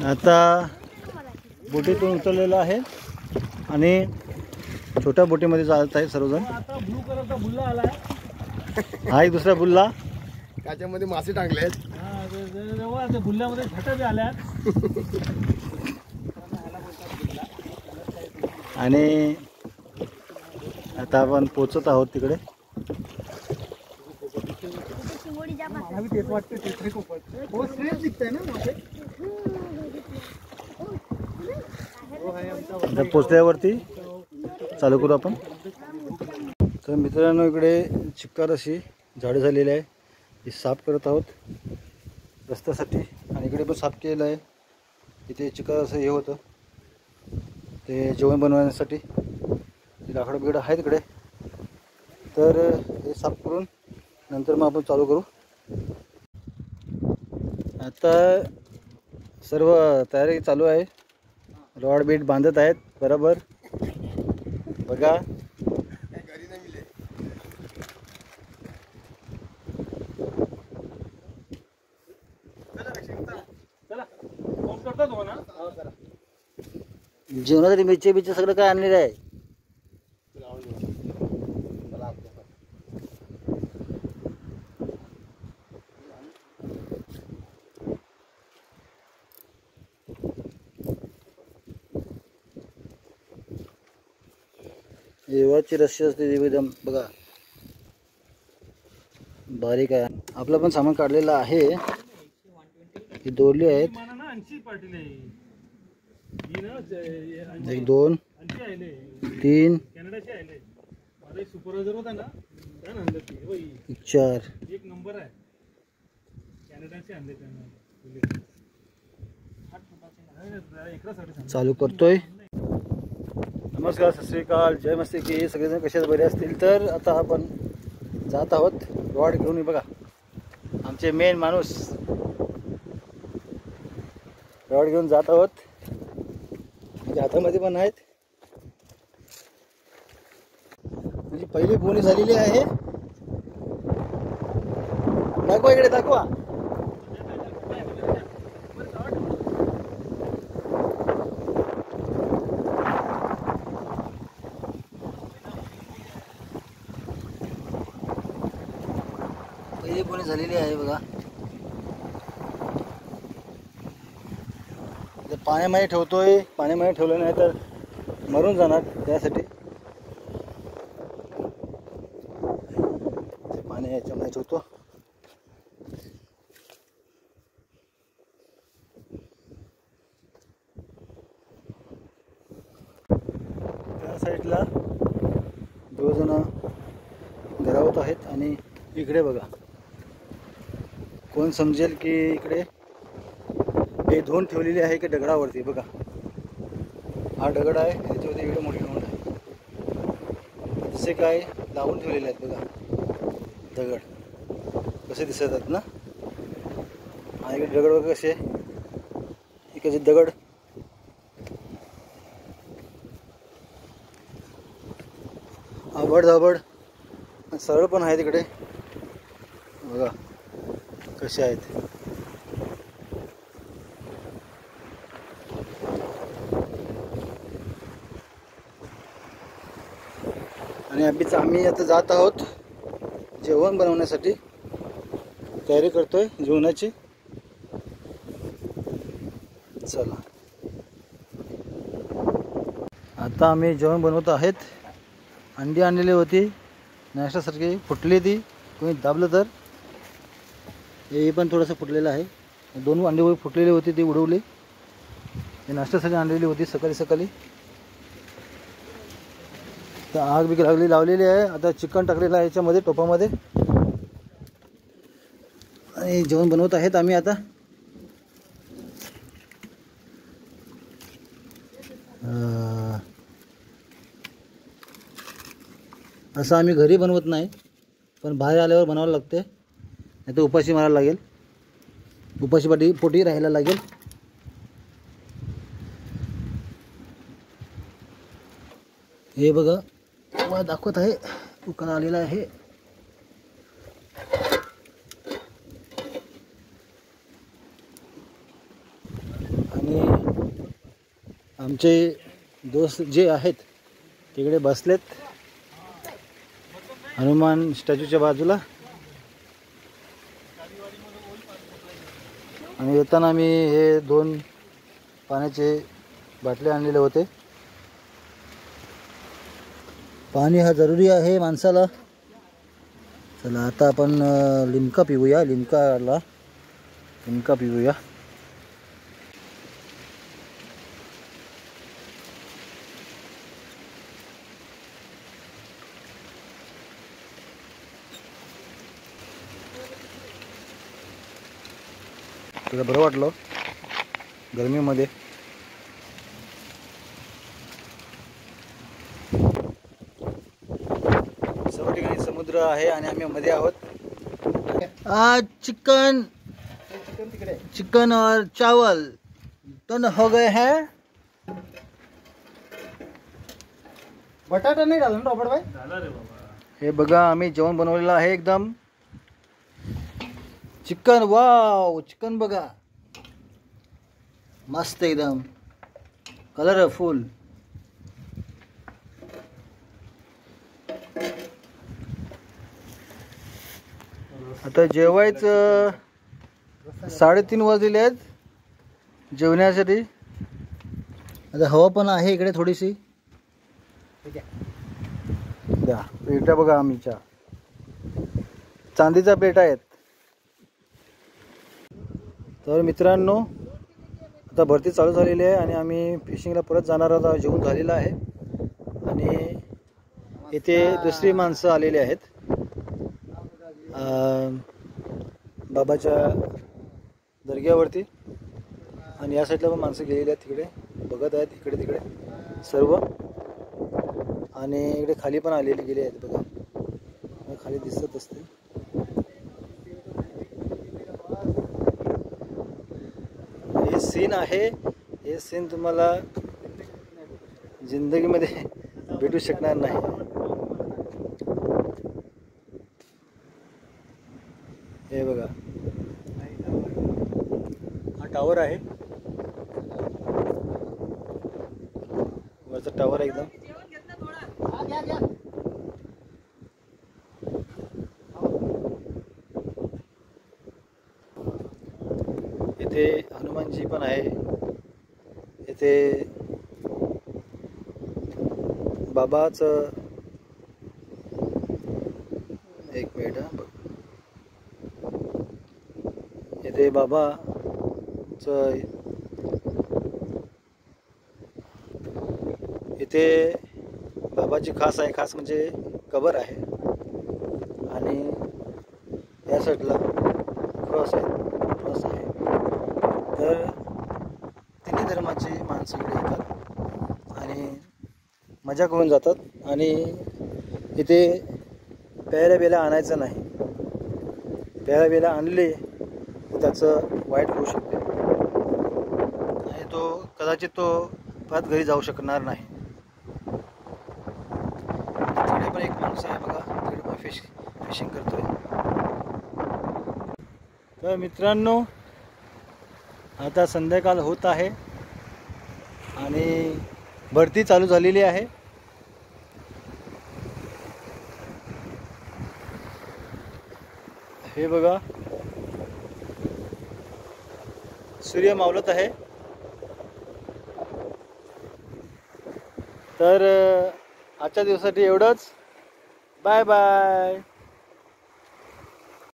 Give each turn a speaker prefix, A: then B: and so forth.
A: आता बोटीतून उतरलेला आहे आणि छोट्या बोटीमध्ये जात आहे सर्वजण.
B: आता ब्लू कलरचा बुल्ला आला आहे.
A: हा एक दुसरा बुल्ला,
C: त्याच्यामध्ये मासे टाकले आहेत.
B: त्या बुल्ल्यामध्ये छटा बी आल्या
A: आणि आता आपण पोचत आहोत तिकडे.
B: तेच वाटते ते खूप हो श्रेष्ठ दिसतंय ना मासे.
A: आता पोचल्यावरती चालू करू आपण. तर मित्रांनो, इकडे चिक्कार अशी झाडे झालेली आहे, ही साफ करत आहोत रस्त्यासाठी. आणि इकडे पण साफ केलेलं आहे. इथे चिक्कार असं हे होतं ते जेवण बनवण्यासाठी. लाकडं बिकडं आहे तिकडे, तर हे साफ करून नंतर मग आपण चालू करू. आता सर्व तयारी चालू आहे. रॉड बीट बांधत आहेत बरोबर. बघा
C: घरी नाही मिले.
B: चला फोन करतो तो ना.
A: जेवणासाठी मिरची बिरची सगळं काय आणलेलं आहे. जेवाची रस्सी असते ती एकदम बघा बारीक आहे. आपलं पण सामान काढलेलं आहे. ही दोरली आहेत. 1 2 3
B: सुपरवायझर होता ना,
A: 4
B: एक नंबर आहे. कॅनडाचे आणले त्यांना.
A: चालू करतोय. नमस्कार, सत श्री अकाल, जय मस्ती की. सगळेजण कशात बरे असतील. तर आता आपण जात आहोत रॉड घेऊन. बघा आमचे मेन माणूस रॉड घेऊन जात आहोत. म्हणजे हातामध्ये पण आहेत. म्हणजे पहिली बोनी झालेली आहे. दाखवा इकडे, दाखवा. पहिली बोनी झालेली आहे बघा. पाण्यामध्ये ठेवतोय. पाण्यामध्ये ठेवलं नाही तर मरून जाणार, त्यासाठी पाणी याच्यामध्ये ठेवतो. त्या साईडला 2 जण गरावत आहेत. आणि इकडे बघा, कोण समजेल की इकडे हे धोंड ठेवलेली आहे की दगडावरती. बघा हा दगड आहे, त्याच्यावरती इकडे मोठी नोंद आहे. तसे काय लावून ठेवलेले आहेत बघा दगड, कसे दिसत आहेत ना. आणि इकडे दगड बघा कसे, इकडचे दगड आबड धाबड सरळ पण आहे तिकडे. बघा कसे आहेत. आणि आम्ही आता जात आहोत जेवण बनवण्यासाठी. तयारी करतोय जेवणाची. चला आता आम्ही जेवण बनवत आहेत. अंडी आणलेली होती नाश्त्यासारखी, फुटली ती. कोणी दाबलं तर हे पण थोडंसं फुटलेलं आहे. 2 अंडी फुटलेली होती, ती उडवली. हे नाश्त्यासाठी आणलेली होती सकाळी सकाळी. तर आग बी लावलेली आहे. आता चिकन टाकलेलं आहे याच्यामध्ये टोपामध्ये. आणि जेवण बनवत आहेत आम्ही आता. असं आम्ही घरी बनवत नाही, पण बाहेर आल्यावर बनावं लागते, नाही तर उपाशी मारायला लागेल. उपाशी पोटी राहायला लागेल. हे बघा तुम्हाला दाखवत आहे, उकळा आलेला आहे. आणि आमचे दोस्त जे आहेत तिकडे बसलेत हनुमान स्टॅच्यूच्या बाजूला. आणि येताना मी हे 2 पाण्याचे बाटले आणलेले होते. पाणी हा जरुरी आहे माणसाला. चला आता आपण लिमका पिऊया. लिमका पिऊया. तुला बरं वाटलं गरमीमध्ये. सर्व ठिकाणी समुद्र आहे आणि आम्ही मध्ये आहोत. आज चिकन और चावल दोनों हो गए हैं.
B: बटाटा नाही घालून रॉबर्ट भाई.
A: हे बघा आम्ही जेवण बनवलेलं आहे एकदम. चिकन, वाव चिकन बघा मस्त एकदम कलरफुल. आता जेवायचं 3:30 वाजलेले आहेत जेवण्यासाठी. आता हवा पण आहे इकडे थोडीशी. द्या प्लेटा बघा आम्हीच्या चांदीच्या प्लेटा आहेत. तर मित्रांनो आता भरती चालू झालेली आहे आणि आम्ही फिशिंगला परत जाणार आहोत. जेवण झालेलं आहे आणि इथे दुसरी माणसं आलेली आहेत. बाबाच्या दर्ग्यावरती आणि या साईडला पण माणसं गेलेली आहेत. तिकडे बघत आहेत इकडे तिकडे सर्व. आणि इकडे खाली पण आलेले गेले आहेत बघा. खाली दिसत असते. हे सीन आहे. हे सीन तुम्हाला जिंदगीमध्ये भेटू शकणार नाही. हे बघा हा टावर आहे. वरचा टावर आहे एकदम. इथे हनुमानजी पण आहे. इथे बाबाचं एक मिनिट हा. इथे बाबाचं इथे बाबाची खास म्हणजे कबर आहे. आणि या साईडला क्रॉस आहे. तर तिन्ही धर्माची माणसं इकडे येतात आणि मजा करून जातात. आणि इथे प्यायला बिला आणायचं नाही. प्यायला बिला आणले तर त्याचं वाईट होऊ शकते आणि कदाचित तो परत घरी जाऊ शकणार नाही. तिकडे पण एक माणूस आहे बघा. तिकडे पण फिशिंग करतोय. तर मित्रांनो आता संध्याकाळ होत आहे आणि भरती चालू झालेली आहे. हे बघा सूर्य मावळत आहे. तर आजच्या दिवसासाठी एवढंच. Bye bye.